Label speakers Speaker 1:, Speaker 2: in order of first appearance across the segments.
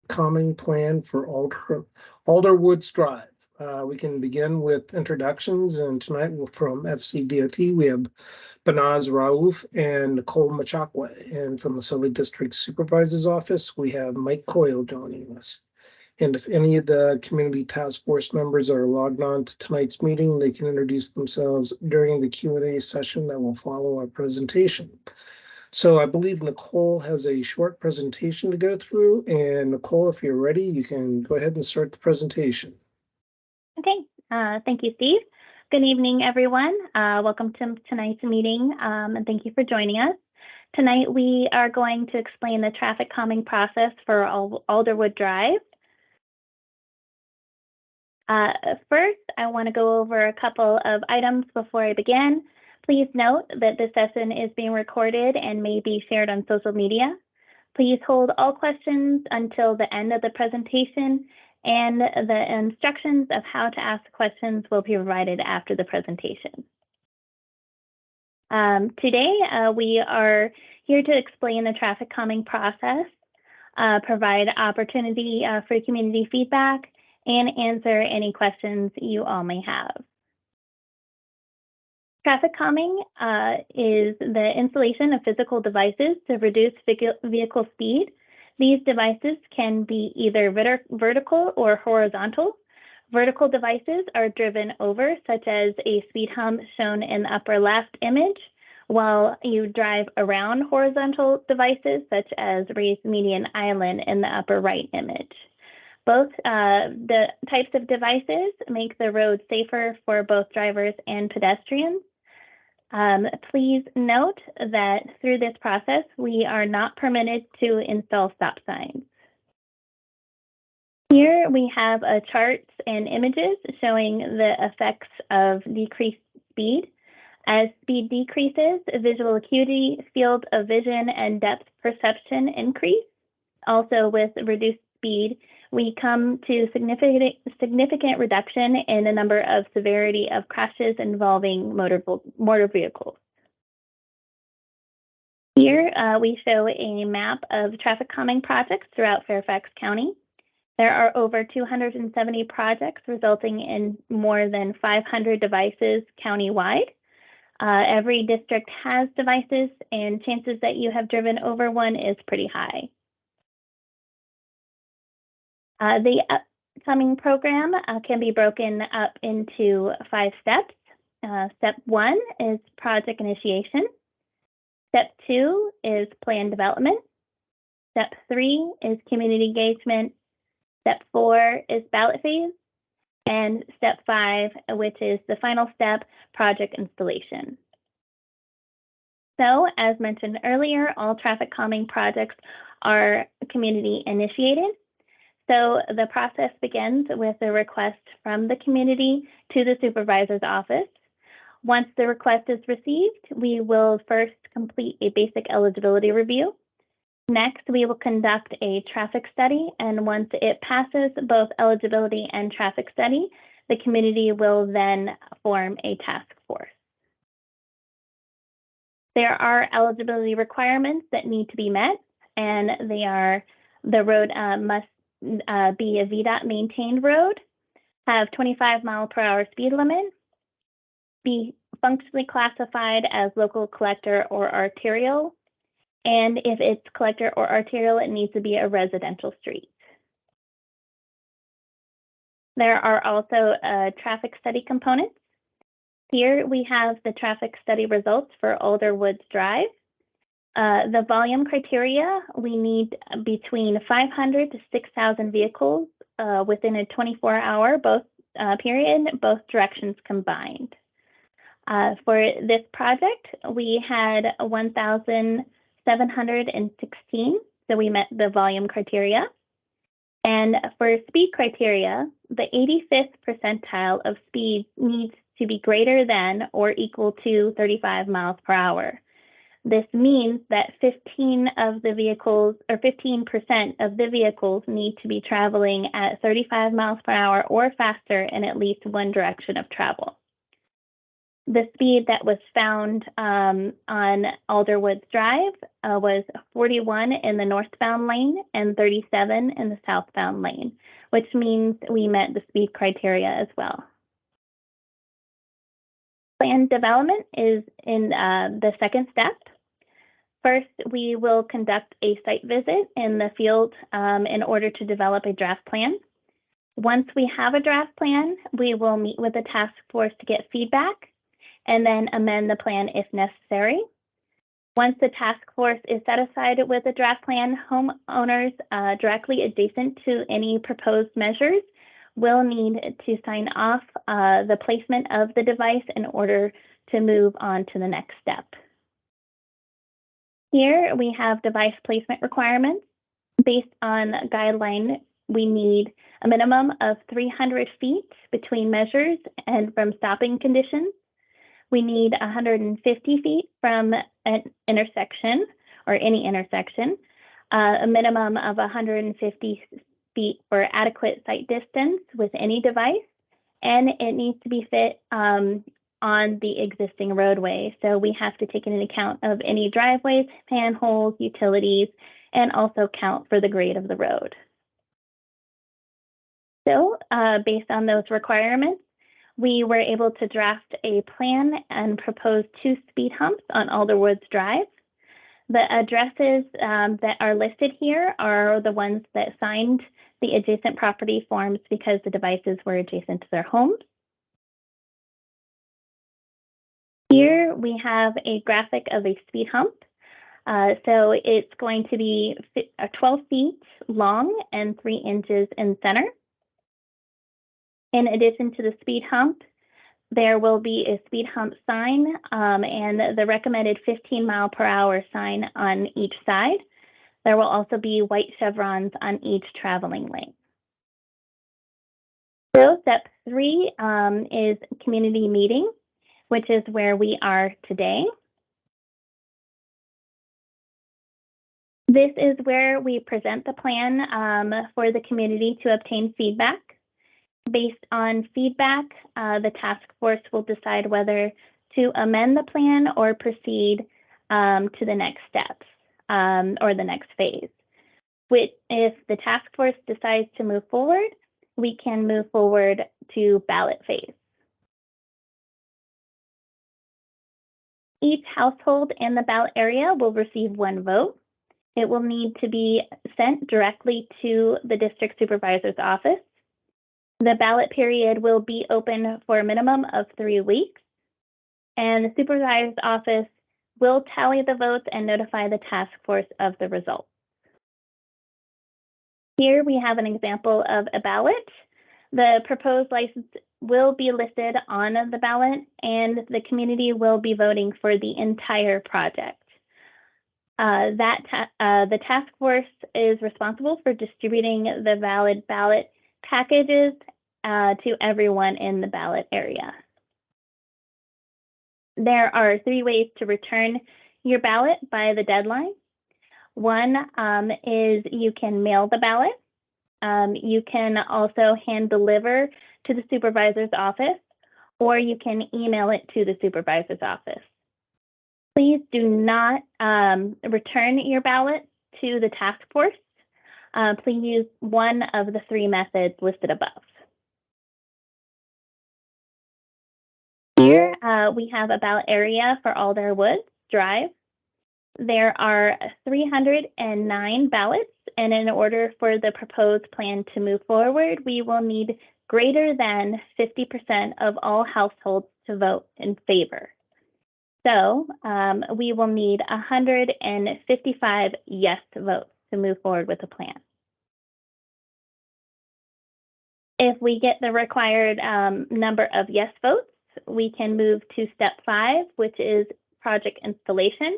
Speaker 1: calming plan for Alderwoods Drive. We can begin with introductions, and tonight from FCDOT, we have Banaz Raouf and Nicole Machakwe. And from the Sully District Supervisor's Office, we have Mike Coyle joining us. And if any of the community task force members are logged on to tonight's meeting, they can introduce themselves during the Q&A session that will follow our presentation. So I believe Nicole has a short presentation to go through. And Nicole, if you're ready, you can go ahead and start the presentation.
Speaker 2: Okay, thank you, Steve. Good evening, everyone. Welcome to tonight's meeting, and thank you for joining us. Tonight, we are going to explain the traffic calming process for Alderwood Drive. First, I want to go over a couple of items before I begin. Please note that this session is being recorded and may be shared on social media. Please hold all questions until the end of the presentation, and the instructions of how to ask questions will be provided after the presentation. Today, we are here to explain the traffic calming process, provide opportunity for community feedback, and answer any questions you all may have. Traffic calming is the installation of physical devices to reduce vehicle speed. These devices can be either vertical or horizontal. Vertical devices are driven over, such as a speed hump shown in the upper left image, while you drive around horizontal devices, such as raised median island in the upper right image. Both the types of devices make the road safer for both drivers and pedestrians. Please note that through this process, we are not permitted to install stop signs. Here we have charts and images showing the effects of decreased speed. As speed decreases, visual acuity, field of vision, and depth perception increase. Also, with reduced speed, we come to significant reduction in the number of severity of crashes involving motor vehicles. Here we show a map of traffic calming projects throughout Fairfax County. There are over 270 projects resulting in more than 500 devices countywide. Every district has devices, and chances that you have driven over one is pretty high. The upcoming program can be broken up into 5 steps. Step 1 is project initiation. Step 2 is plan development. Step 3 is community engagement. Step 4 is ballot phase. And step 5, which is the final step, project installation. So, as mentioned earlier, all traffic calming projects are community initiated. So the process begins with a request from the community to the supervisor's office. Once the request is received, we will first complete a basic eligibility review. Next, we will conduct a traffic study, and once it passes both eligibility and traffic study, the community will then form a task force. There are eligibility requirements that need to be met, and they are: the road must be a VDOT maintained road, have 25-mile-per-hour speed limit, be functionally classified as local, collector, or arterial, and if it's collector or arterial, it needs to be a residential street. There are also traffic study components. Here we have the traffic study results for Alderwoods Drive. The volume criteria, we need between 500 to 6,000 vehicles within a 24-hour period, both directions combined. For this project, we had 1,716, so we met the volume criteria. And for speed criteria, the 85th percentile of speed needs to be greater than or equal to 35 miles per hour. This means that 15% of the vehicles need to be traveling at 35 miles per hour or faster in at least one direction of travel. The speed that was found on Alderwoods Drive was 41 in the northbound lane and 37 in the southbound lane, which means we met the speed criteria as well. Plan development is in the second step. First, we will conduct a site visit in the field in order to develop a draft plan. Once we have a draft plan, we will meet with the task force to get feedback and then amend the plan if necessary. Once the task force is satisfied with the draft plan, homeowners directly adjacent to any proposed measures will need to sign off the placement of the device in order to move on to the next step. Here we have device placement requirements. Based on guideline, we need a minimum of 300 feet between measures and from stopping conditions. We need 150 feet from an intersection or any intersection, a minimum of 150 feet for adequate sight distance with any device, and it needs to be fit on the existing roadway. So we have to take into account of any driveways, manholes, utilities, and also count for the grade of the road. So based on those requirements, we were able to draft a plan and propose 2 speed humps on Alderwoods Drive. The addresses that are listed here are the ones that signed the adjacent property forms because the devices were adjacent to their homes. Here we have a graphic of a speed hump. So it's going to be 12 feet long and 3 inches in center. In addition to the speed hump, there will be a speed hump sign and the recommended 15-mile-per-hour sign on each side. There will also be white chevrons on each traveling lane. So step 3 is community meeting, which is where we are today. This is where we present the plan for the community to obtain feedback. Based on feedback, the task force will decide whether to amend the plan or proceed to the next steps or the next phase. If the task force decides to move forward, we can move forward to ballot phase. Each household in the ballot area will receive 1 vote. It will need to be sent directly to the district supervisor's office. The ballot period will be open for a minimum of 3 weeks, and the supervisor's office will tally the votes and notify the task force of the results. Here we have an example of a ballot. The proposed license will be listed on the ballot, and the community will be voting for the entire project. The task force is responsible for distributing the valid ballot packages to everyone in the ballot area. There are 3 ways to return your ballot by the deadline. One is you can mail the ballot. You can also hand deliver to the supervisor's office, or you can email it to the supervisor's office. Please do not return your ballot to the task force. Please use one of the 3 methods listed above. Here we have a ballot area for Alderwoods Drive. There are 309 ballots, and in order for the proposed plan to move forward, we will need greater than 50% of all households to vote in favor. So we will need 155 yes votes to move forward with the plan. If we get the required number of yes votes, we can move to step 5, which is project installation,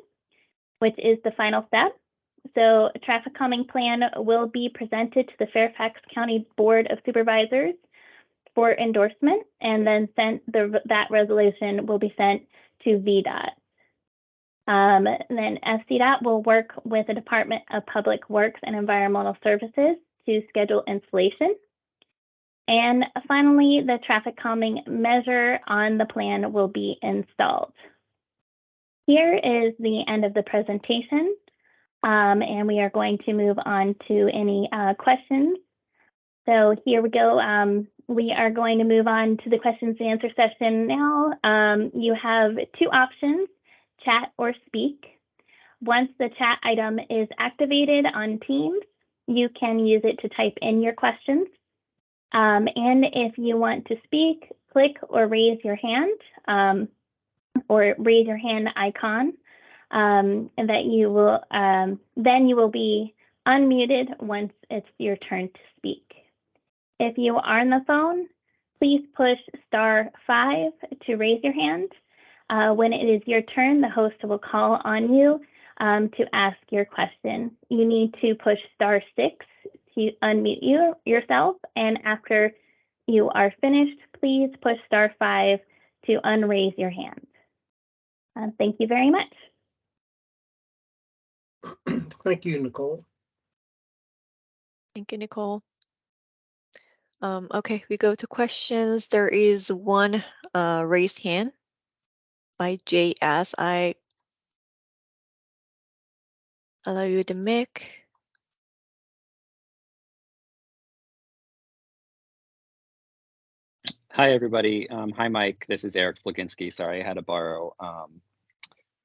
Speaker 2: which is the final step. So a traffic calming plan will be presented to the Fairfax County Board of Supervisors for endorsement, and then that resolution will be sent to VDOT. Then FCDOT will work with the Department of Public Works and Environmental Services to schedule installation. And finally, the traffic calming measure on the plan will be installed. Here is the end of the presentation, and we are going to move on to any questions. So here we go. We are going to move on to the questions and answer session now. You have two options, chat or speak. Once the chat item is activated on Teams, you can use it to type in your questions. And if you want to speak, click or raise your hand or raise your hand icon, and that you will then you will be unmuted once it's your turn to speak. If you are on the phone, please push *5 to raise your hand. When it is your turn, the host will call on you to ask your question. You need to push *6 to unmute yourself, and after you are finished, please push *5 to unraise your hand. Thank you very much.
Speaker 1: Thank you, Nicole.
Speaker 3: Thank you, Nicole. Okay, we go to questions. There is one raised hand by JS. I allow you the mic.
Speaker 4: Hi, everybody. Hi, Mike. This is Eric Sloginski. Sorry, I had to borrow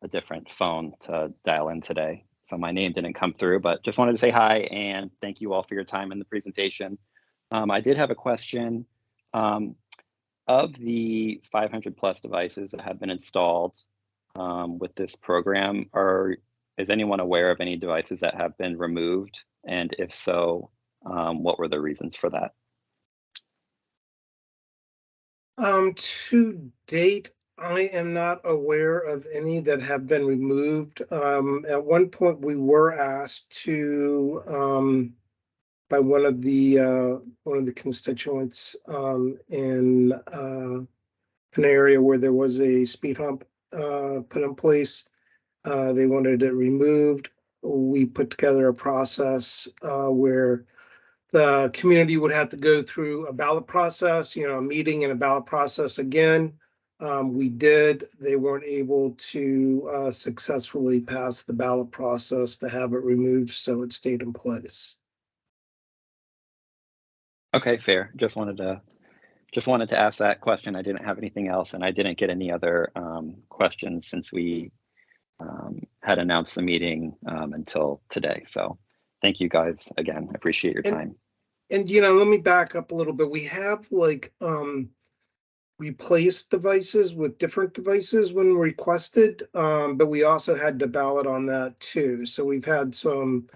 Speaker 4: a different phone to dial in today. So my name didn't come through, but just wanted to say hi and thank you all for your time in the presentation. I did have a question. Of the 500 plus devices that have been installed with this program, is anyone aware of any devices that have been removed? And if so, what were the reasons for that?
Speaker 1: To date, I am not aware of any that have been removed. At one point, we were asked to by one of the constituents in an area where there was a speed hump put in place. They wanted it removed. We put together a process where the community would have to go through a ballot process, a meeting and a ballot process again. We did. They weren't able to successfully pass the ballot process to have it removed, so it stayed in place.
Speaker 4: Okay, fair. Just wanted to ask that question. I didn't have anything else, and I didn't get any other questions since we had announced the meeting until today. So thank you guys again. I appreciate your time.
Speaker 1: And let me back up a little bit. We have replaced devices with different devices when requested, but we also had to ballot on that too. So we've had some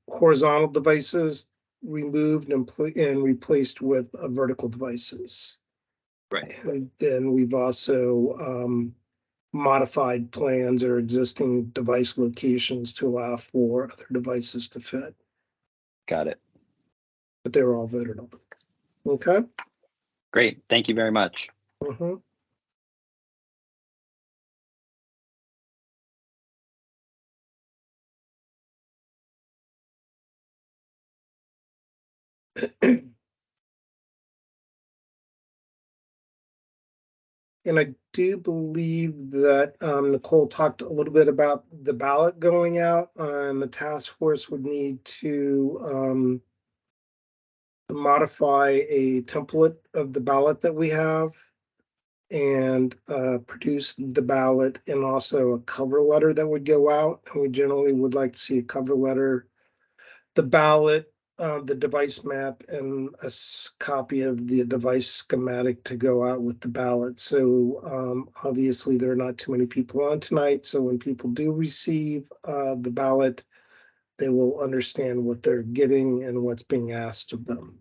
Speaker 1: horizontal devices removed and replaced with vertical devices.
Speaker 4: Right.
Speaker 1: And then we've also modified plans or existing device locations to allow for other devices to fit.
Speaker 4: Got it.
Speaker 1: But they were all voted on. Okay.
Speaker 4: Great. Thank you very much.
Speaker 1: Mm-hmm. And I do believe that Nicole talked a little bit about the ballot going out, and the task force would need to modify a template of the ballot that we have and produce the ballot and also a cover letter that would go out. And we generally would like to see a cover letter, the ballot, the device map, and a copy of the device schematic to go out with the ballot. So obviously there are not too many people on tonight. So when people do receive the ballot, they will understand what they're getting and what's being asked of them.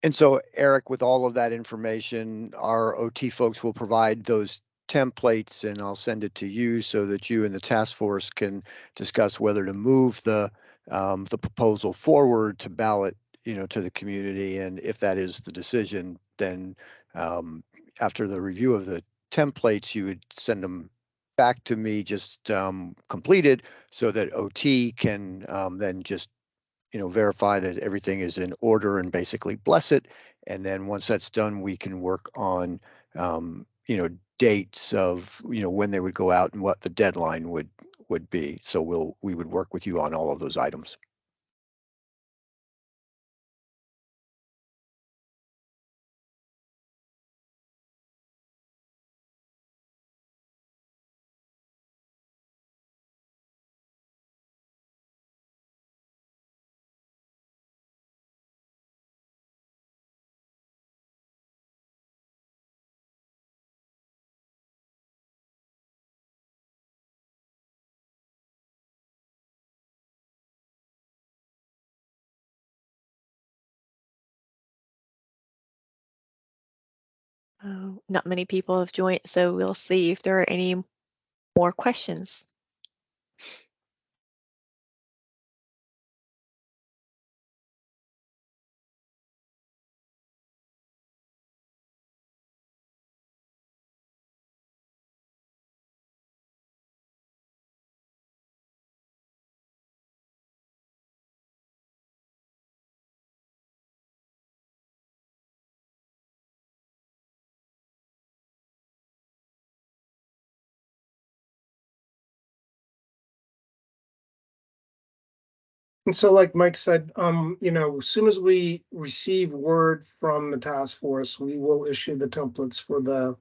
Speaker 5: And so, Eric, with all of that information, our OT folks will provide those templates, and I'll send it to you so that you and the task force can discuss whether to move the proposal forward to ballot, to the community. And if that is the decision, then after the review of the templates, you would send them back to me just completed so that OT can then just verify that everything is in order and basically bless it. And then once that's done, we can work on, dates of, when they would go out and what the deadline would be. So we would work with you on all of those items.
Speaker 3: Not many people have joined, so we'll see if there are any more questions.
Speaker 1: And so like Mike said, as soon as we receive word from the task force, we will issue the templates for the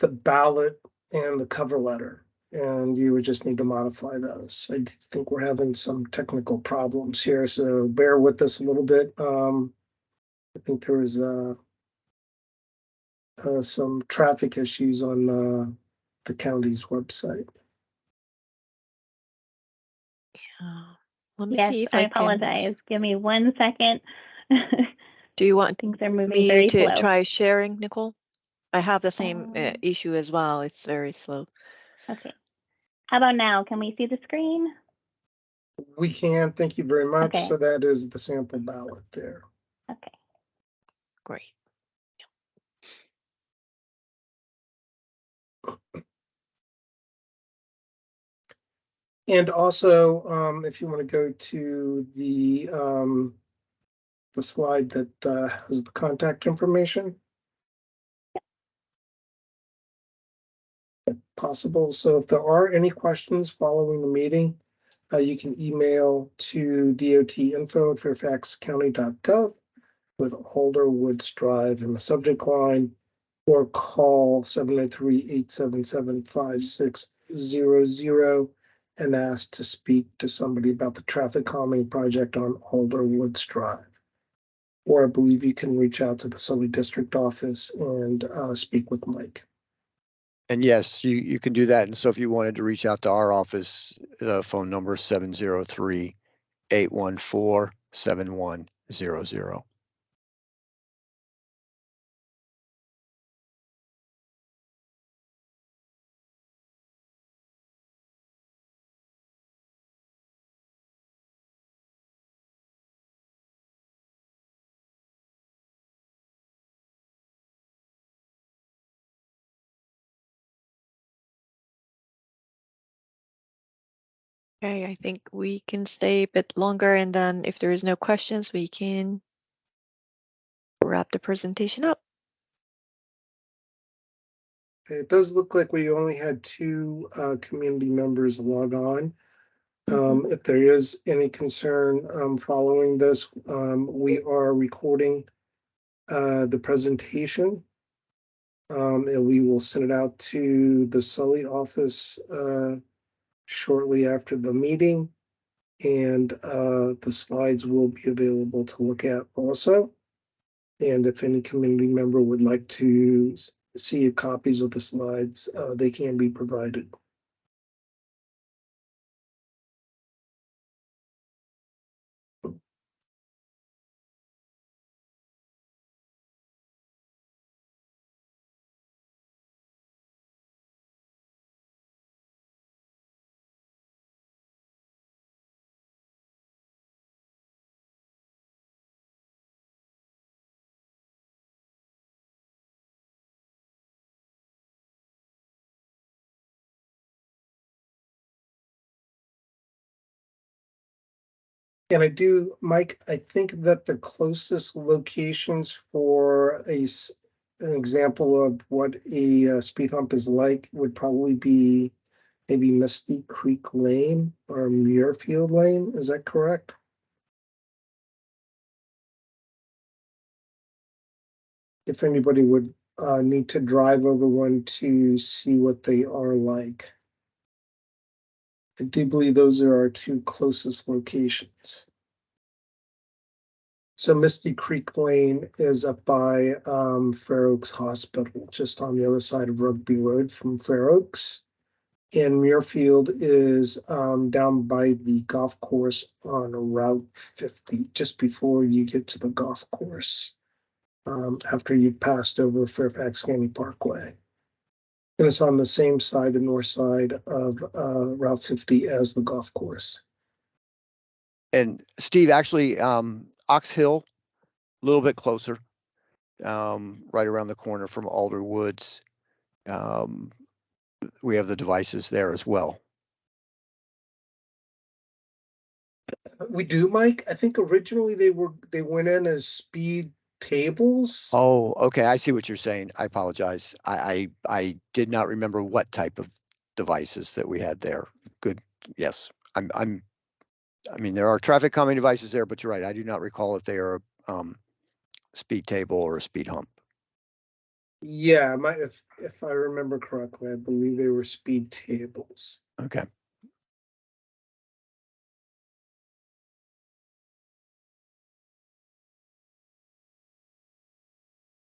Speaker 1: ballot and the cover letter. And you would just need to modify those. I think we're having some technical problems here, so bear with us a little bit. I think there was some traffic issues on the county's website.
Speaker 3: Let me
Speaker 2: Yes,
Speaker 3: see if
Speaker 2: I
Speaker 3: I can.
Speaker 2: apologize. Give me 1 second.
Speaker 3: Do you want
Speaker 2: Things are moving
Speaker 3: me
Speaker 2: very
Speaker 3: to
Speaker 2: slow.
Speaker 3: try sharing, Nicole? I have the same
Speaker 2: Um,
Speaker 3: issue as well. It's very slow.
Speaker 2: Okay. How about now? Can we see the screen?
Speaker 1: We can, thank you very much.
Speaker 2: Okay.
Speaker 1: So that is the sample ballot there.
Speaker 2: Okay.
Speaker 3: Great.
Speaker 1: And also, if you want to go to the slide that has the contact information. If possible. So if there are any questions following the meeting, you can email to dotinfo@fairfaxcounty.gov with Alderwoods Drive in the subject line, or call 703-877-5600 and ask to speak to somebody about the traffic calming project on Alderwoods Drive. Or I believe you can reach out to the Sully District Office and speak with Mike.
Speaker 5: And yes, you can do that. And so if you wanted to reach out to our office, phone number 703-814-7100.
Speaker 3: Okay, I think we can stay a bit longer, and then if there is no questions, we can wrap the presentation up.
Speaker 1: It does look like we only had 2 community members log on. If there is any concern following this, we are recording the presentation, and we will send it out to the Sully office shortly after the meeting, and the slides will be available to look at also. And if any community member would like to see copies of the slides, they can be provided. And I do, Mike, I think that the closest locations for an example of what a speed hump is like would probably be maybe Misty Creek Lane or Muirfield Lane. Is that correct? If anybody would need to drive over one to see what they are like. I do believe those are our two closest locations. So Misty Creek Lane is up by Fair Oaks Hospital, just on the other side of Rugby Road from Fair Oaks. And Muirfield is down by the golf course on Route 50, just before you get to the golf course, after you've passed over Fairfax County Parkway. And it's on the same side, the north side of Route 50 as the golf course.
Speaker 5: And Steve, actually, Ox Hill, a little bit closer, right around the corner from Alderwoods. We have the devices there as well.
Speaker 1: We do, Mike. I think originally they went in as speed tables.
Speaker 5: Oh, okay. I see what you're saying. I apologize. I did not remember what type of devices that we had there. Good. Yes. I mean, there are traffic calming devices there, but you're right. I do not recall if they are a speed table or a speed hump.
Speaker 1: Yeah, if I remember correctly, I believe they were speed tables.
Speaker 5: Okay.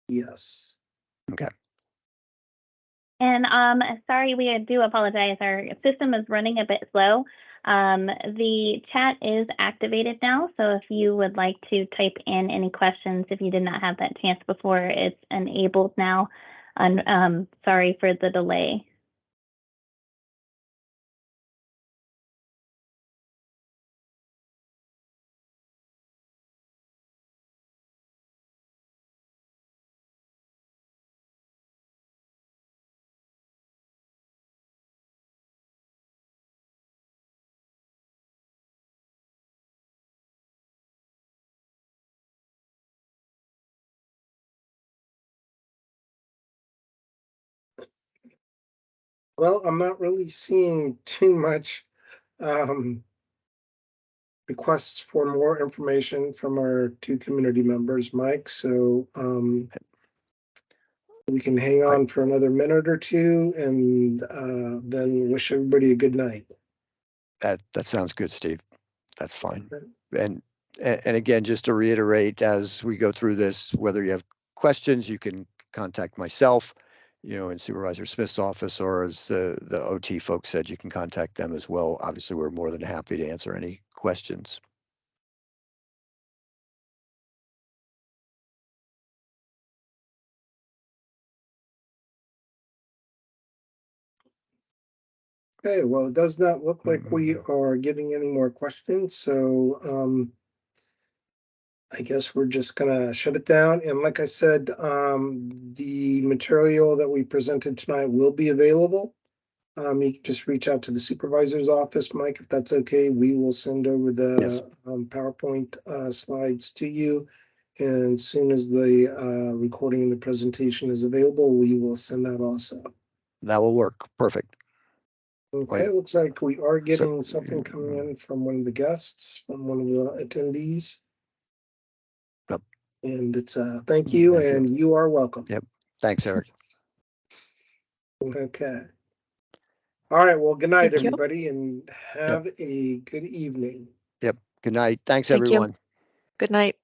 Speaker 1: Yes.
Speaker 5: Okay.
Speaker 2: And sorry, we do apologize. Our system is running a bit slow. The chat is activated now, so if you would like to type in any questions, if you did not have that chance before, it's enabled now. And sorry for the delay.
Speaker 1: Well, I'm not really seeing too much requests for more information from our two community members, Mike. So we can hang on for another minute or two and then wish everybody a good night.
Speaker 5: That sounds good, Steve. That's fine. And again, just to reiterate, as we go through this, whether you have questions, you can contact myself, in Supervisor Smith's office, or as the OT folks said, you can contact them as well. Obviously, we're more than happy to answer any questions.
Speaker 1: Okay, well, it does not look like we are getting any more questions, so I guess we're just gonna shut it down. And like I said, the material that we presented tonight will be available. You can just reach out to the supervisor's office, Mike, if that's okay. We will send over the
Speaker 5: Yes.
Speaker 1: PowerPoint slides to you. And as soon as the recording and the presentation is available, we will send that also.
Speaker 5: That will work. Perfect.
Speaker 1: Okay, looks like we are getting
Speaker 5: So-
Speaker 1: something coming in from one of the guests, from one of the attendees.
Speaker 5: Yep.
Speaker 1: And it's thank you,
Speaker 5: Thank you.
Speaker 1: and you are welcome.
Speaker 5: Yep. Thanks, Eric.
Speaker 1: Okay. All right, well, good night,
Speaker 3: Thank you.
Speaker 1: everybody, and have a good evening.
Speaker 5: Yep. Good night. Thanks,
Speaker 3: Thank you.
Speaker 5: everyone.
Speaker 3: Good night.